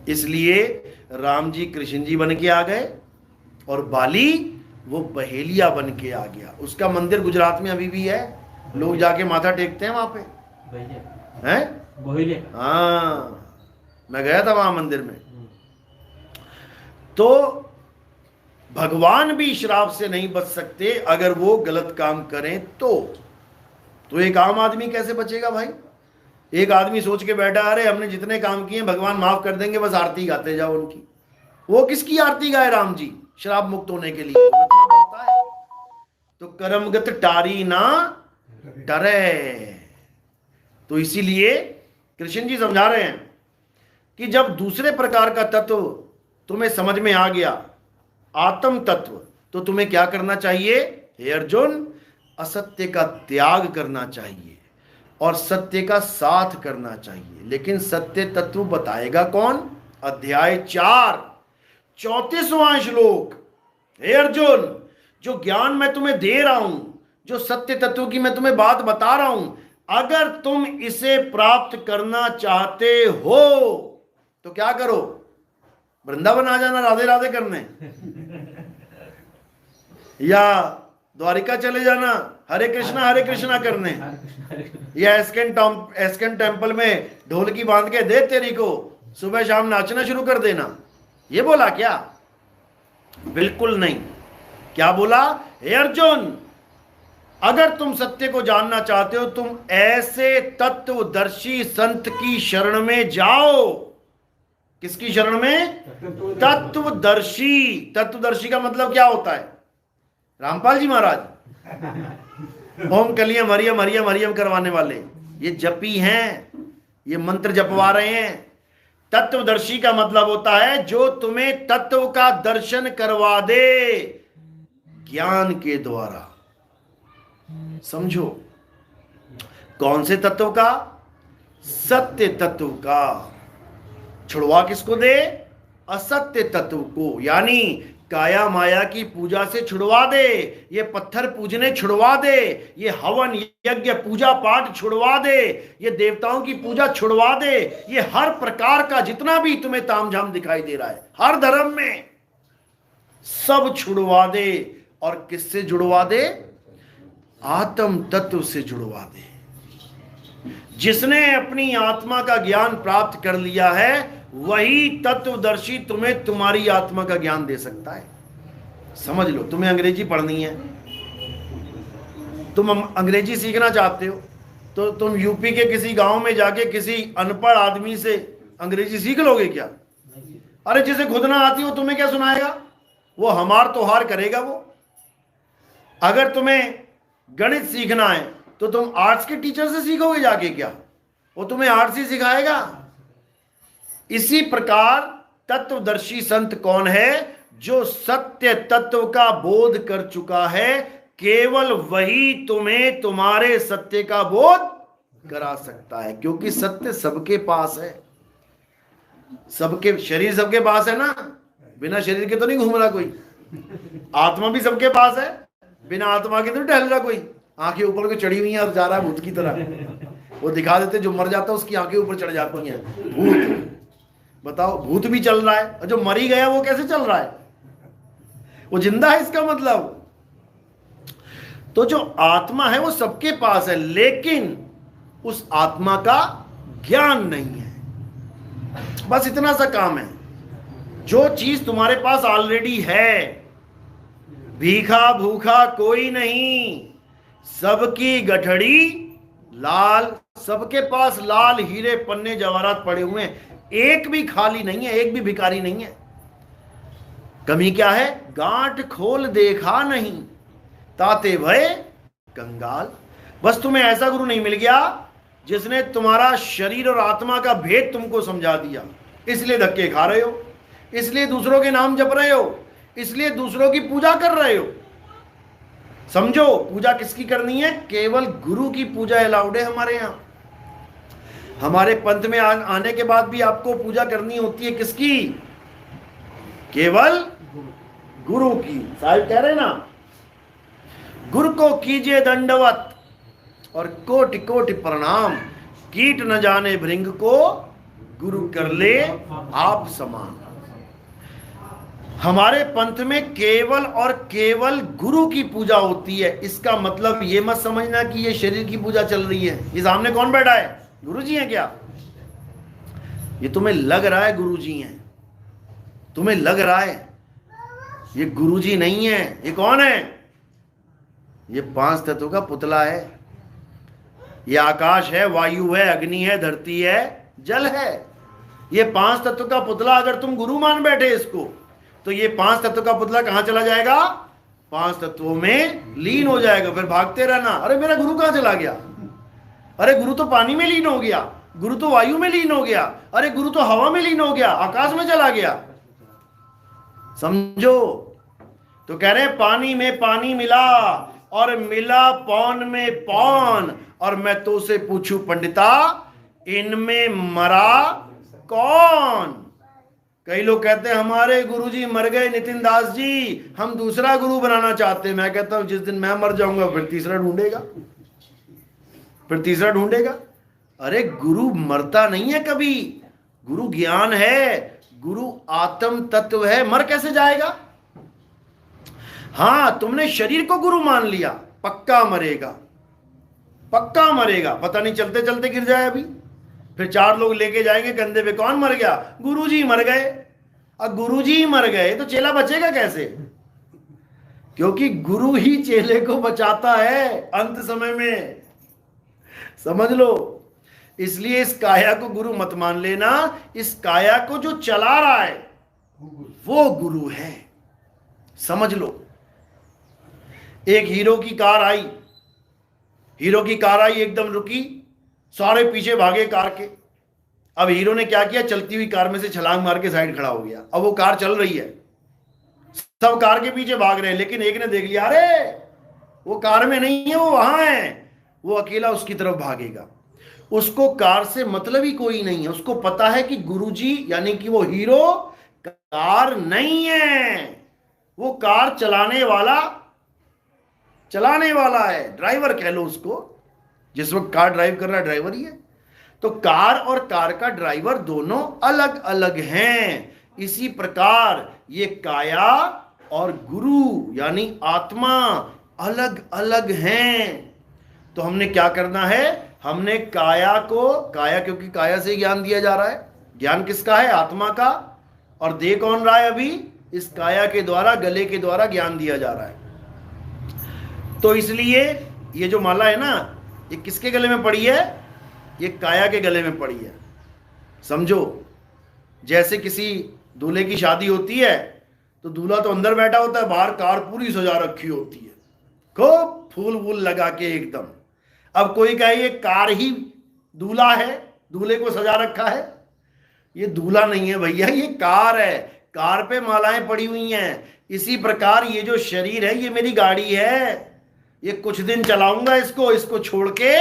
इसलिए राम जी कृष्ण जी बन के आ गए और बाली वो बहेलिया बन के आ गया। उसका मंदिर गुजरात में अभी भी है, लोग जाके माथा टेकते हैं वहां पे, हैं? हाँ, मैं गया था वहां मंदिर में। तो भगवान भी श्राप से नहीं बच सकते अगर वो गलत काम करें तो एक आम आदमी कैसे बचेगा भाई? एक आदमी सोच के बैठा, अरे हमने जितने काम किए भगवान माफ कर देंगे, बस आरती गाते जाओ उनकी। वो किसकी आरती गाए राम जी श्राप मुक्त होने के लिए? पड़ता है तो कर्मगत टारी ना डरे। तो इसीलिए कृष्ण जी समझा रहे हैं कि जब दूसरे प्रकार का तत्व तुम्हें समझ में आ गया, आत्म तत्व, तो तुम्हें क्या करना चाहिए? हे अर्जुन, असत्य का त्याग करना चाहिए और सत्य का साथ करना चाहिए। लेकिन सत्य तत्व बताएगा कौन? अध्याय 4 34वां श्लोक। हे अर्जुन, जो ज्ञान मैं तुम्हें दे रहा हूं, जो सत्य तत्व की मैं तुम्हें बात बता रहा हूं, अगर तुम इसे प्राप्त करना चाहते हो तो क्या करो? वृंदावन आ जाना राधे राधे करने, या द्वारिका चले जाना हरे कृष्णा करने, या एस्कन टेम्पल में ढोलकी बांध के दे तेरी को सुबह शाम नाचना शुरू कर देना। ये बोला क्या? बिल्कुल नहीं। क्या बोला? हे अर्जुन, अगर तुम सत्य को जानना चाहते हो, तुम ऐसे तत्वदर्शी संत की शरण में जाओ। किसकी शरण में? तत्वदर्शी। तत्वदर्शी का मतलब क्या होता है? रामपाल जी महाराज ओम कलियम हरियम हरियम हरियम करवाने वाले, ये जपी हैं, ये मंत्र जपवा रहे हैं। तत्वदर्शी का मतलब होता है जो तुम्हें तत्व का दर्शन करवा दे ज्ञान के द्वारा। समझो, कौन से तत्व का? सत्य तत्व का। छुड़वा किसको दे? असत्य तत्व को, यानी काया माया की पूजा से छुड़वा दे, ये पत्थर पूजने छुड़वा दे, ये हवन यज्ञ पूजा पाठ छुड़वा दे, ये देवताओं की पूजा छुड़वा दे, ये हर प्रकार का जितना भी तुम्हें तामझाम दिखाई दे रहा है हर धर्म में, सब छुड़वा दे। और किससे जुड़वा दे? आत्म तत्व से जुड़वा दे। जिसने अपनी आत्मा का ज्ञान प्राप्त कर लिया है वही तत्वदर्शी तुम्हें तुम्हारी आत्मा का ज्ञान दे सकता है। समझ लो, तुम्हें अंग्रेजी पढ़नी है, तुम अंग्रेजी सीखना चाहते हो, तो तुम यूपी के किसी गांव में जाके किसी अनपढ़ आदमी से अंग्रेजी सीख लोगे क्या? अरे जिसे खुद ना आती हो तुम्हें क्या सुनाएगा? वो हमार तोहार करेगा वो। अगर तुम्हें गणित सीखना है तो तुम आर्ट्स के टीचर से सीखोगे जाके क्या? वो तुम्हें आर्ट्स ही सिखाएगा। इसी प्रकार तत्वदर्शी संत कौन है? जो सत्य तत्व का बोध कर चुका है, केवल वही तुम्हें तुम्हारे सत्य का बोध करा सकता है। क्योंकि सत्य सबके पास है, सबके शरीर सबके पास है ना, बिना शरीर के तो नहीं घूम रहा कोई। आत्मा भी सबके पास है, बिना आत्मा के तो टहल रहा कोई। आंखें ऊपर को चढ़ी हुई हैं और जा रहा है भूत की तरह। वो दिखा देते जो मर जाता है उसकी आंखें ऊपर चढ़ जाती हैं, भूत। बताओ, भूत भी चल रहा है और जो मरी गया वो कैसे चल रहा है? वो जिंदा है, इसका मतलब। तो जो आत्मा है वो सबके पास है, लेकिन उस आत्मा का ज्ञान नहीं है। बस इतना सा काम है। जो चीज तुम्हारे पास ऑलरेडी है, भीखा भूखा कोई नहीं, सबकी गठड़ी लाल। सबके पास लाल हीरे पन्ने जवाहरात पड़े हुए हैं, एक भी खाली नहीं है, एक भी भिखारी नहीं है। कमी क्या है? गांठ खोल देखा नहीं, ताते भय कंगाल। बस तुम्हें ऐसा गुरु नहीं मिल गया जिसने तुम्हारा शरीर और आत्मा का भेद तुमको समझा दिया, इसलिए धक्के खा रहे हो, इसलिए दूसरों के नाम जप रहे हो, इसलिए दूसरों की पूजा कर रहे हो। समझो, पूजा किसकी करनी है? केवल गुरु की पूजा अलाउड है हमारे यहां। हमारे पंथ में आने के बाद भी आपको पूजा करनी होती है किसकी? केवल गुरु की। साहिब कह रहे ना, गुरु को कीजिए दंडवत और कोटि कोटि प्रणाम, कीट न जाने भृंग को गुरु कर ले आप समान। हमारे पंथ में केवल और केवल गुरु की पूजा होती है। इसका मतलब ये मत समझना कि ये शरीर की पूजा चल रही है। ये सामने कौन बैठा है? गुरु जी हैं क्या? ये तुम्हें लग रहा है गुरु जी हैं, तुम्हें लग रहा है, ये गुरु जी नहीं है। ये कौन है? ये 5 तत्वों का पुतला है। ये आकाश है, वायु है, अग्नि है, धरती है, जल है। ये 5 तत्व का पुतला अगर तुम गुरु मान बैठे इसको, तो ये 5 तत्व का पुतला कहां चला जाएगा? 5 तत्वों में लीन हो जाएगा। फिर भागते रहना, अरे मेरा गुरु कहां चला गया? अरे गुरु तो पानी में लीन हो गया, गुरु तो वायु में लीन हो गया, अरे गुरु तो हवा में लीन हो गया, आकाश में चला गया। समझो, तो कह रहे पानी में पानी मिला और मिला पौन में पौन, और मैं तो से पूछूं पंडिता, इनमें मरा कौन? कई लोग कहते हैं हमारे गुरुजी मर गए नितिन दास जी, हम दूसरा गुरु बनाना चाहते हैं। मैं कहता हूं जिस दिन मैं मर जाऊंगा फिर तीसरा ढूंढेगा, फिर तीसरा ढूंढेगा। अरे गुरु मरता नहीं है कभी, गुरु ज्ञान है, गुरु आत्म तत्व है, मर कैसे जाएगा? हां, तुमने शरीर को गुरु मान लिया, पक्का मरेगा, पक्का मरेगा। पता नहीं चलते चलते गिर जाए अभी, फिर 4 लोग लेके जाएंगे कंधे पे, कौन मर गया? गुरुजी मर गए। अब गुरुजी मर गए तो चेला बचेगा कैसे? क्योंकि गुरु ही चेले को बचाता है अंत समय में, समझ लो। इसलिए इस काया को गुरु मत मान लेना, इस काया को जो चला रहा है वो गुरु है, समझ लो। एक हीरो की कार आई, हीरो की कार आई, एकदम रुकी, सारे पीछे भागे कार के। अब हीरो ने क्या किया? चलती हुई कार में से छलांग मार के साइड खड़ा हो गया। अब वो कार चल रही है, सब कार के पीछे भाग रहे हैं, लेकिन एक ने देख लिया, अरे वो कार में नहीं है, वो वहां है, वो अकेला उसकी तरफ भागेगा। उसको कार से मतलब ही कोई नहीं है, उसको पता है कि गुरुजी यानी कि वो हीरो कार नहीं है, वो कार चलाने वाला है, ड्राइवर कह लो उसको। जिस वक्त कार ड्राइव कर रहा है ड्राइवर ही है। तो कार और कार का ड्राइवर दोनों अलग अलग हैं। इसी प्रकार ये काया और गुरु यानी आत्मा अलग अलग हैं। तो हमने क्या करना है? हमने काया को, काया क्योंकि काया से ज्ञान दिया जा रहा है, ज्ञान किसका है? आत्मा का। और दे कौन रहा है? अभी इस काया के द्वारा, गले के द्वारा ज्ञान दिया जा रहा है। तो इसलिए ये जो माला है ना, ये किसके गले में पड़ी है? ये काया के गले में पड़ी है। समझो, जैसे किसी दूल्हे की शादी होती है तो दूल्हा तो अंदर बैठा होता है, बाहर कार पूरी सजा रखी होती है, खूब फूल वूल लगा के एकदम। अब कोई कहे ये कार ही दूल्हा है, दूल्हे को सजा रखा है। ये दूल्हा नहीं है भैया, ये कार है, कार पे मालाएं पड़ी हुई हैं। इसी प्रकार ये जो शरीर है, ये मेरी गाड़ी है, ये कुछ दिन चलाऊंगा इसको छोड़ के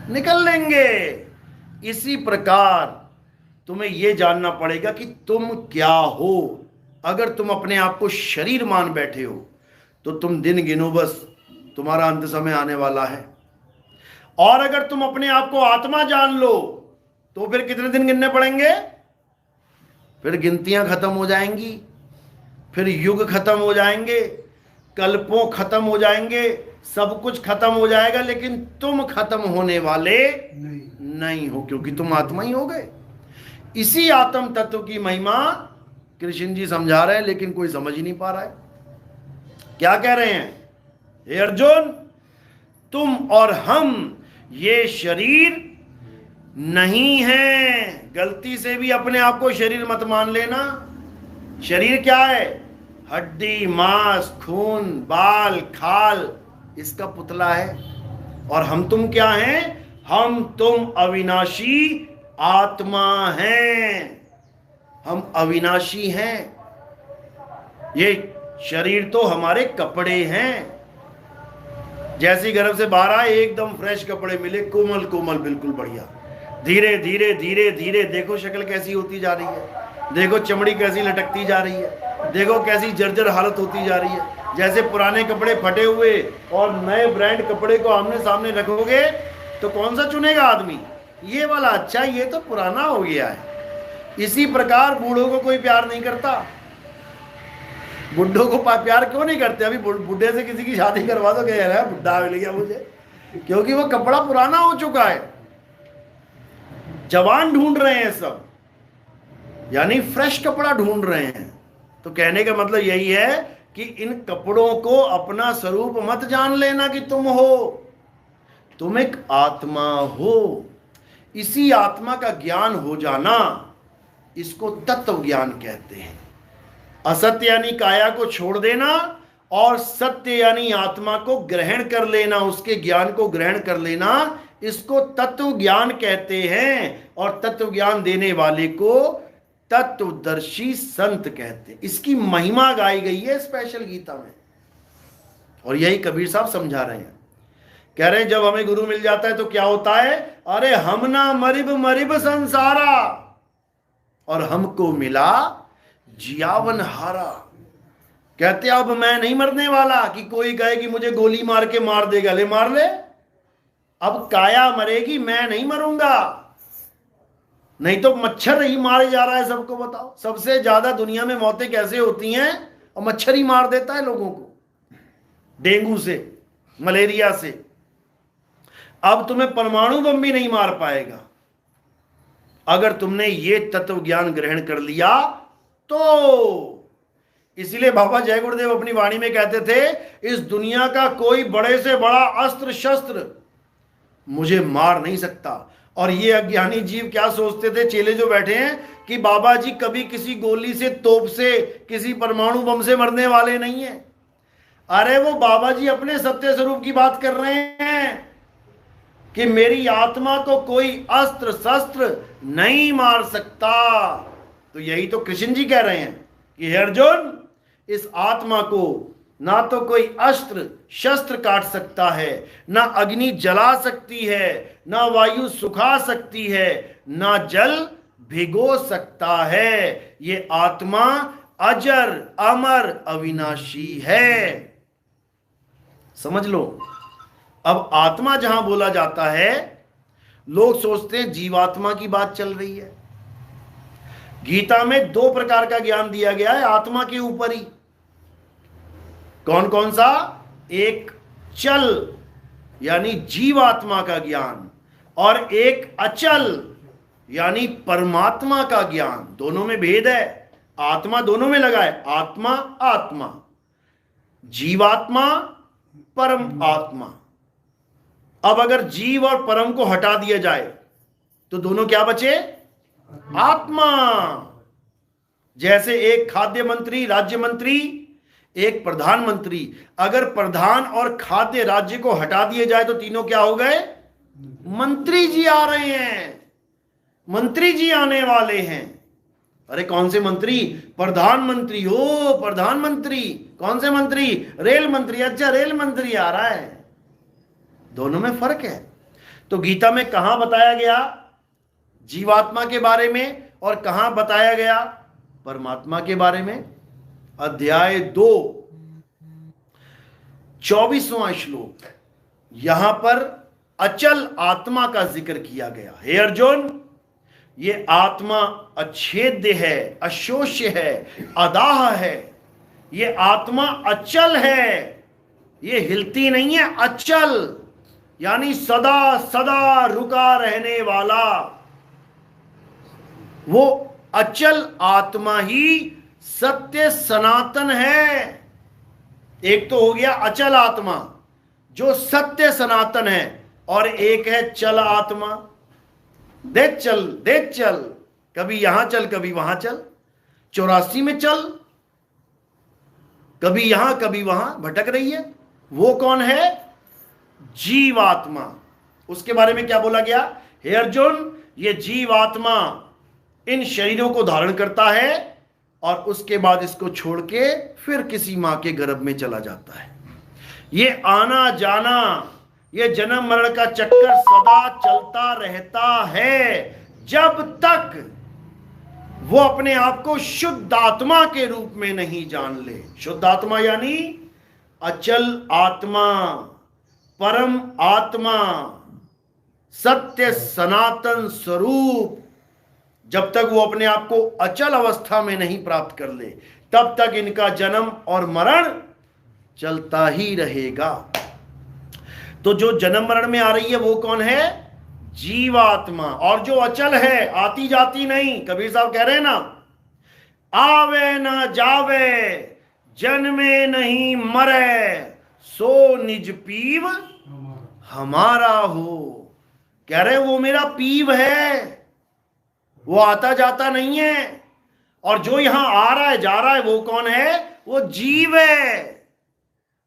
निकल लेंगे। इसी प्रकार तुम्हें यह जानना पड़ेगा कि तुम क्या हो। अगर तुम अपने आप को शरीर मान बैठे हो तो तुम दिन गिनो, बस तुम्हारा अंत समय आने वाला है। और अगर तुम अपने आप को आत्मा जान लो तो फिर कितने दिन गिनने पड़ेंगे? फिर गिनतियां खत्म हो जाएंगी, फिर युग खत्म हो जाएंगे, कल्पों खत्म हो जाएंगे, सब कुछ खत्म हो जाएगा, लेकिन तुम खत्म होने वाले नहीं हो, क्योंकि तुम आत्मा ही हो गए। इसी आत्म तत्व की महिमा कृष्ण जी समझा रहे हैं, लेकिन कोई समझ ही नहीं पा रहा है। क्या कह रहे हैं? हे अर्जुन, तुम और हम ये शरीर नहीं है। गलती से भी अपने आप को शरीर मत मान लेना। शरीर क्या है? हड्डी, मांस, खून, बाल, खाल, इसका पुतला है। और हम तुम क्या हैं? हम तुम अविनाशी आत्मा हैं। हम अविनाशी हैं। ये शरीर तो हमारे कपड़े हैं। जैसे गर्भ से बाहर आए, एकदम फ्रेश कपड़े मिले, कोमल कोमल, बिल्कुल बढ़िया। धीरे धीरे धीरे धीरे देखो शक्ल कैसी होती जा रही है, देखो चमड़ी कैसी लटकती जा रही है, देखो कैसी जर्जर हालत होती जा रही है। जैसे पुराने कपड़े फटे हुए और नए ब्रांड कपड़े को आमने सामने रखोगे तो कौन सा चुनेगा आदमी? ये वाला अच्छा, ये तो पुराना हो गया है। इसी प्रकार बूढ़ों को कोई प्यार नहीं करता। बुढ़ों को प्यार क्यों नहीं करते? अभी बुढ़े से किसी की शादी करवा दो, कह रहा है बुढ़ा मिल गया मुझे, क्योंकि वो कपड़ा पुराना हो चुका है। जवान ढूंढ रहे हैं सब, यानी फ्रेश कपड़ा ढूंढ रहे हैं। तो कहने का मतलब यही है कि इन कपड़ों को अपना स्वरूप मत जान लेना कि तुम हो। तुम एक आत्मा हो। इसी आत्मा का ज्ञान हो जाना, इसको तत्व ज्ञान कहते हैं। असत्य यानी काया को छोड़ देना और सत्य यानी आत्मा को ग्रहण कर लेना, उसके ज्ञान को ग्रहण कर लेना, इसको तत्व ज्ञान कहते हैं। और तत्व ज्ञान देने वाले को तत्वदर्शी संत कहते हैं। इसकी महिमा गाई गई है स्पेशल गीता में, और यही कबीर साहब समझा रहे हैं। कह रहे हैं जब हमें गुरु मिल जाता है तो क्या होता है? अरे हम ना मरिब मरिब संसारा, और हमको मिला जियावन हारा। कहते अब मैं नहीं मरने वाला कि कोई कहे कि मुझे गोली मार के मार देगा, ले मार ले। अब काया मरेगी, मैं नहीं मरूंगा। नहीं तो मच्छर ही मारे जा रहा है सबको। बताओ, सबसे ज्यादा दुनिया में मौतें कैसे होती हैं? और मच्छर ही मार देता है लोगों को, डेंगू से, मलेरिया से। अब तुम्हें परमाणु बम भी नहीं मार पाएगा अगर तुमने ये तत्व ज्ञान ग्रहण कर लिया तो। इसलिए बाबा जय गुरुदेव अपनी वाणी में कहते थे, इस दुनिया का कोई बड़े से बड़ा अस्त्र शस्त्र मुझे मार नहीं सकता। और ये अज्ञानी जीव क्या सोचते थे, चेले जो बैठे हैं, कि बाबा जी कभी किसी गोली से, तोप से, किसी परमाणु बम से मरने वाले नहीं है। अरे वो बाबा जी अपने सत्य स्वरूप की बात कर रहे हैं कि मेरी आत्मा को कोई अस्त्र शस्त्र नहीं मार सकता। तो यही तो कृष्ण जी कह रहे हैं कि हे अर्जुन, इस आत्मा को ना तो कोई अस्त्र शस्त्र काट सकता है, ना अग्नि जला सकती है, ना वायु सुखा सकती है, ना जल भिगो सकता है। ये आत्मा अजर अमर अविनाशी है। समझ लो। अब आत्मा जहां बोला जाता है, लोग सोचते हैं जीवात्मा की बात चल रही है। गीता में 2 प्रकार का ज्ञान दिया गया है आत्मा के ऊपर ही। कौन कौन सा? एक चल यानी जीवात्मा का ज्ञान, और एक अचल यानी परमात्मा का ज्ञान। दोनों में भेद है, आत्मा दोनों में लगा है, आत्मा आत्मा, जीवात्मा परम आत्मा। अब अगर जीव और परम को हटा दिया जाए तो दोनों क्या बचे? आत्मा। जैसे एक खाद्य मंत्री, राज्य मंत्री, एक प्रधानमंत्री। अगर प्रधान और खाद्य राज्य को हटा दिए जाए तो तीनों क्या हो गए? मंत्री जी आ रहे हैं, मंत्री जी आने वाले हैं। अरे कौन से मंत्री? प्रधानमंत्री। हो प्रधानमंत्री, कौन से मंत्री? रेल मंत्री। अच्छा रेल मंत्री आ रहा है। दोनों में फर्क है। तो गीता में कहां बताया गया जीवात्मा के बारे में और कहां बताया गया परमात्मा के बारे में? अध्याय 2 24वां श्लोक, यहां पर अचल आत्मा का जिक्र किया गया। हे अर्जुन, ये आत्मा अछेद्य है, अशोष्य है, अदाह है। ये आत्मा अचल है, ये हिलती नहीं है। अचल यानी सदा सदा रुका रहने वाला। वो अचल आत्मा ही सत्य सनातन है। एक तो हो गया अचल आत्मा जो सत्य सनातन है, और एक है चल आत्मा। देख चल, कभी यहां चल कभी वहां चल, 84 में चल, कभी यहां कभी वहां भटक रही है। वो कौन है? जीवात्मा। उसके बारे में क्या बोला गया? हे अर्जुन, ये जीवात्मा इन शरीरों को धारण करता है और उसके बाद इसको छोड़ के फिर किसी मां के गर्भ में चला जाता है। ये आना जाना, ये जन्म मरण का चक्कर सदा चलता रहता है, जब तक वो अपने आप को शुद्ध आत्मा के रूप में नहीं जान ले। शुद्ध आत्मा यानी अचल आत्मा, परम आत्मा, सत्य सनातन स्वरूप। जब तक वो अपने आप को अचल अवस्था में नहीं प्राप्त कर ले, तब तक इनका जन्म और मरण चलता ही रहेगा। तो जो जन्म मरण में आ रही है वो कौन है? जीवात्मा। और जो अचल है, आती जाती नहीं। कबीर साहब कह रहे हैं ना, आवे ना जावे, जन्मे नहीं मरे, सो निज पीव हमारा हो। कह रहे वो मेरा पीव है, वो आता जाता नहीं है। और जो यहां आ रहा है जा रहा है वो कौन है? वो जीव है,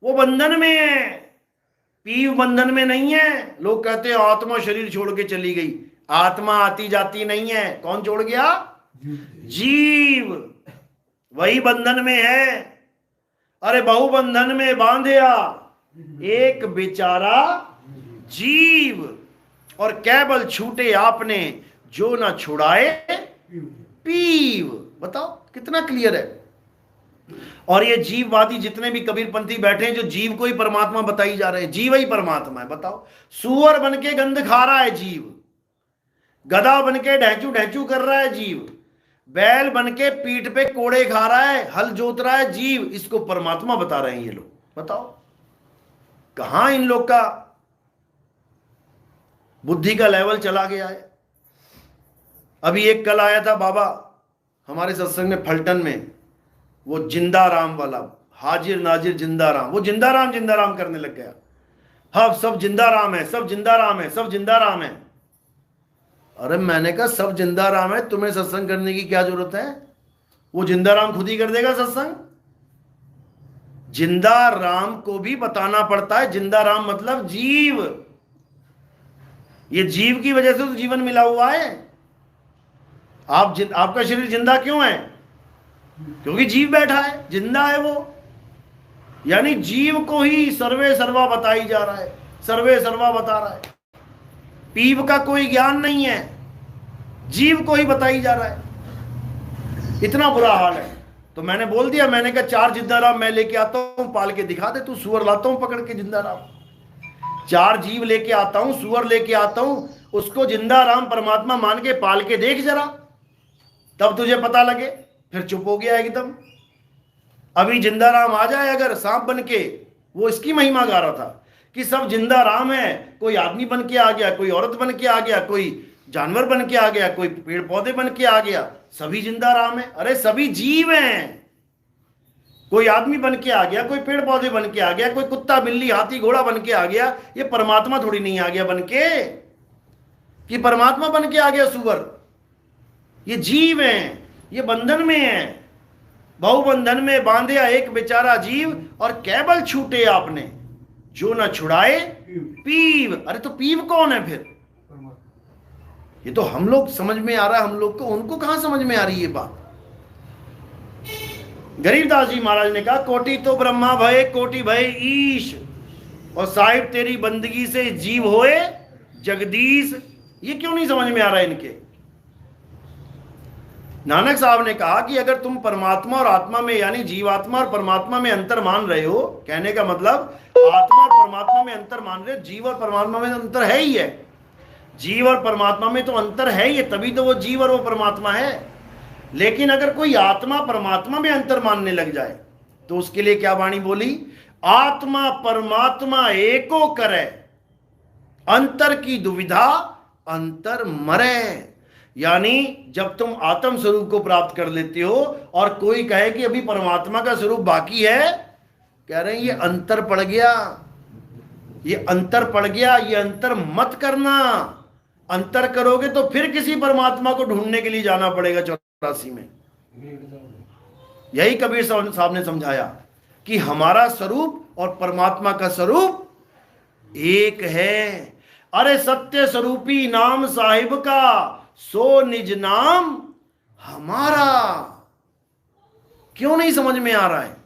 वो बंधन में है। पीव बंधन में नहीं है। लोग कहते हैं आत्मा शरीर छोड़ के चली गई। आत्मा आती जाती नहीं है। कौन छोड़ गया? जीव, वही बंधन में है। अरे बहु बंधन में बांधया एक बेचारा जीव, और केवल छूटे आपने जो ना छुड़ाए पीव। बताओ कितना क्लियर है। और ये जीववादी जितने भी कबीरपंथी बैठे हैं, जो जीव को ही परमात्मा बताई जा रहे हैं, जीव ही परमात्मा है। बताओ, सुअर बन के गंध खा रहा है जीव, गधा बन के ढैचू ढैचू कर रहा है जीव, बैल बन के पीठ पे कोड़े खा रहा है, हल जोत रहा है जीव। इसको परमात्मा बता रहे हैं ये लोग। बताओ कहां इन लोग का बुद्धि का लेवल चला गया है। अभी एक कल आया था बाबा हमारे सत्संग में फलटन में, वो जिंदा राम वाला, हाजिर नाजिर जिंदा राम। वो जिंदा राम करने लग गया। हाँ सब जिंदा राम है, सब जिंदा राम है, सब जिंदा राम है। अरे मैंने कहा सब जिंदा राम है, तुम्हें सत्संग करने की क्या जरूरत है? वो जिंदा राम खुद ही कर देगा सत्संग। जिंदा राम को भी बताना पड़ता है। जिंदा राम मतलब जीव। ये जीव की वजह से तो जीवन मिला हुआ है। आपका शरीर जिंदा क्यों है? क्योंकि जीव बैठा है, जिंदा है वो। यानी जीव को ही सर्वे सर्वा बताई जा रहा है, सर्वे सर्वा बता रहा है। पीव का कोई ज्ञान नहीं है, जीव को ही बताई जा रहा है। इतना बुरा हाल है। तो मैंने बोल दिया, मैंने कहा 4 जिंदा राम मैं लेके आता हूं, पाल के दिखा दे तू। सुअर लाता हूं पकड़ के जिंदा राम, 4 जीव लेके आता हूं, सुअर लेके आता हूं, उसको जिंदा राम परमात्मा मान के पाल के देख जरा, तब तुझे पता लगे। फिर चुप हो गया एकदम। अभी जिंदा राम आ जाए अगर सांप बन के, वो इसकी महिमा गा रहा था कि सब जिंदा राम है। कोई आदमी बन के आ गया, कोई औरत बन के आ गया, कोई जानवर बन के आ गया, कोई पेड़ पौधे बन के आ गया, सभी जिंदा राम है। अरे सभी जीव हैं। कोई आदमी बन के आ गया, कोई पेड़ पौधे बन के आ गया, कोई कुत्ता बिल्ली हाथी घोड़ा बन के आ गया। ये परमात्मा थोड़ी नहीं आ गया बन के कि परमात्मा बन के आ गया सुअर। ये जीव हैं, ये बंधन में हैं। बहुबंधन में बांधे एक बेचारा जीव, और केवल छूटे आपने जो न छुड़ाए पीव। अरे तो पीव कौन है फिर? ये तो हम लोग समझ में आ रहा है हम लोग को, उनको कहां समझ में आ रही है ये बात। गरीबदास जी महाराज ने कहा, कोटि तो ब्रह्मा भय कोटि भय ईश, और साहिब तेरी बंदगी से जीव होए जगदीश। ये क्यों नहीं समझ में आ रहा है इनके? नानक साहब ने कहा कि अगर तुम परमात्मा और आत्मा में, यानी जीवात्मा और परमात्मा में अंतर मान रहे हो, कहने का मतलब आत्मा और परमात्मा में अंतर मान रहे हो, जीव और परमात्मा में अंतर है ही है। जीव और परमात्मा में तो अंतर है ही, तभी तो वो जीव और वो परमात्मा है। लेकिन अगर कोई आत्मा परमात्मा में अंतर मानने लग जाए तो उसके लिए क्या वाणी बोली? आत्मा परमात्मा एको करे, अंतर की दुविधा अंतर मरे। यानी जब तुम आत्म स्वरूप को प्राप्त कर लेते हो और कोई कहे कि अभी परमात्मा का स्वरूप बाकी है, कह रहे हैं ये अंतर पड़ गया, ये अंतर पड़ गया, ये अंतर मत करना। अंतर करोगे तो फिर किसी परमात्मा को ढूंढने के लिए जाना पड़ेगा 84 में। यही कबीर साहब ने समझाया कि हमारा स्वरूप और परमात्मा का स्वरूप एक है। अरे सत्य स्वरूपी नाम साहिब का, सो निज नाम हमारा। क्यों नहीं समझ में आ रहा है?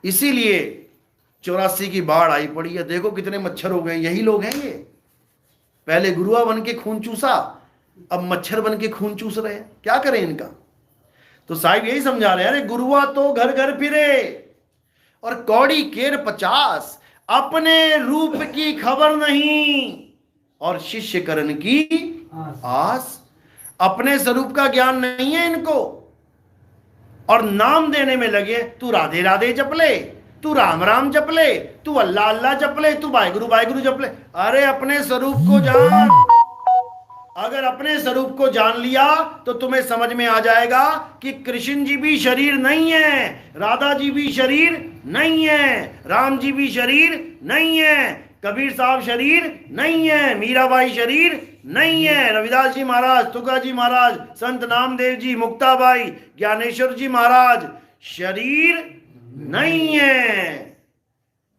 इसीलिए 84 की बाढ़ आई पड़ी है। देखो कितने मच्छर हो गए। यही लोग हैं ये, पहले गुरुआ बन के खून चूसा, अब मच्छर बन के खून चूस रहे हैं। क्या करें इनका? तो साहिब यही समझा रहे हैं, अरे गुरुआ तो घर घर फिरे और कौड़ी केर 50, अपने रूप की खबर नहीं और शिष्य करण की आस। अपने स्वरूप का ज्ञान नहीं है इनको, और नाम देने में लगे। तू राधे राधे जप ले, तू राम राम जप ले, तू अल्लाह अल्लाह जप ले, तू वाहिगुरु वाहिगुरु जप ले। अरे अपने स्वरूप को जान। अगर अपने स्वरूप को जान लिया तो तुम्हें समझ में आ जाएगा कि कृष्ण जी भी शरीर नहीं है, राधा जी भी शरीर नहीं है, राम जी भी शरीर नहीं है, कबीर साहब शरीर नहीं है, मीराबाई शरीर नहीं है, रविदास जी महाराज, तुका जी महाराज, संत नामदेव जी, मुक्ताबाई, ज्ञानेश्वर जी महाराज शरीर नहीं है।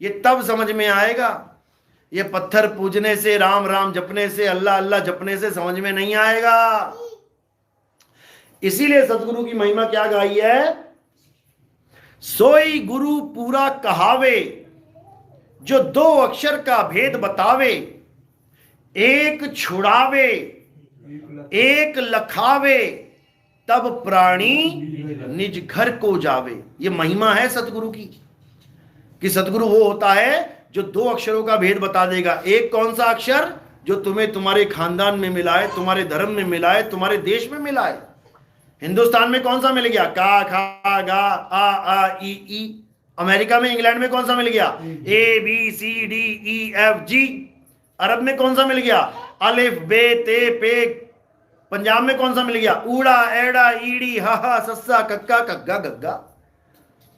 ये तब समझ में आएगा। ये पत्थर पूजने से, राम राम जपने से, अल्लाह अल्लाह जपने से समझ में नहीं आएगा। इसीलिए सतगुरु की महिमा क्या गाई है? सोई गुरु पूरा कहावे, जो दो अक्षर का भेद बतावे, एक छुड़ावे एक लखावे, तब प्राणी निज घर को जावे। ये महिमा है सतगुरु की, कि सतगुरु वो होता है जो दो अक्षरों का भेद बता देगा। एक कौन सा अक्षर? जो तुम्हें तुम्हारे खानदान में मिला है, तुम्हारे धर्म में मिला है, तुम्हारे देश में मिला है। हिंदुस्तान में कौन सा मिल गया? का खा गा आ ई। अमेरिका में, इंग्लैंड में कौन सा मिल गया? A B C D E F G. अरब में कौन सा मिल गया? अलिफ बे ते पे। पंजाब में कौन सा मिल गया? ऊड़ा एड़ा ईड़ी हा सस्सा कक्का कग्गा गग्गा।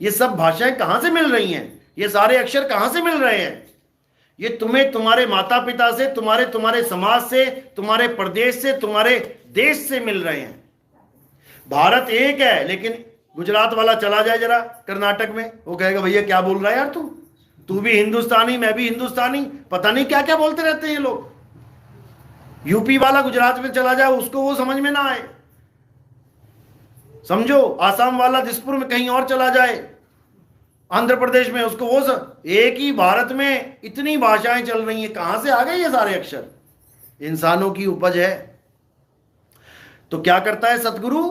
ये सब भाषाएं कहां से मिल रही हैं? ये सारे अक्षर कहां से मिल रहे हैं? ये तुम्हें तुम्हारे माता पिता से, तुम्हारे समाज से, तुम्हारे प्रदेश से, तुम्हारे देश से मिल रहे हैं। भारत एक है, लेकिन गुजरात वाला चला जाए जरा कर्नाटक में, वो कहेगा भैया क्या बोल रहा है यार तू भी हिंदुस्तानी, मैं भी हिंदुस्तानी, पता नहीं क्या क्या बोलते रहते हैं ये लोग। यूपी वाला गुजरात में चला जाए, उसको वो समझ में ना आए। समझो, आसाम वाला दिसपुर में कहीं और चला जाए, आंध्र प्रदेश में, उसको वो सब। एक ही भारत में इतनी भाषाएं चल रही हैं, कहां से आ गए ये सारे अक्षर? इंसानों की उपज है। तो क्या करता है सतगुरु?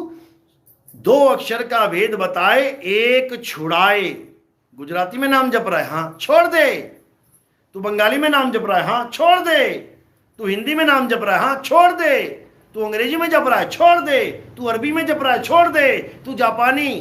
दो अक्षर का भेद बताए, एक छुड़ाए। गुजराती में नाम जप रहा है, हाँ छोड़ दे। तू बंगाली में नाम जप रहा है, हाँ छोड़ दे। तू हिंदी में नाम जप रहा है, हाँ छोड़ दे। तू अंग्रेजी में जप रहा है, छोड़ दे। तू अरबी में जप रहा है, छोड़ दे। तू जापानी,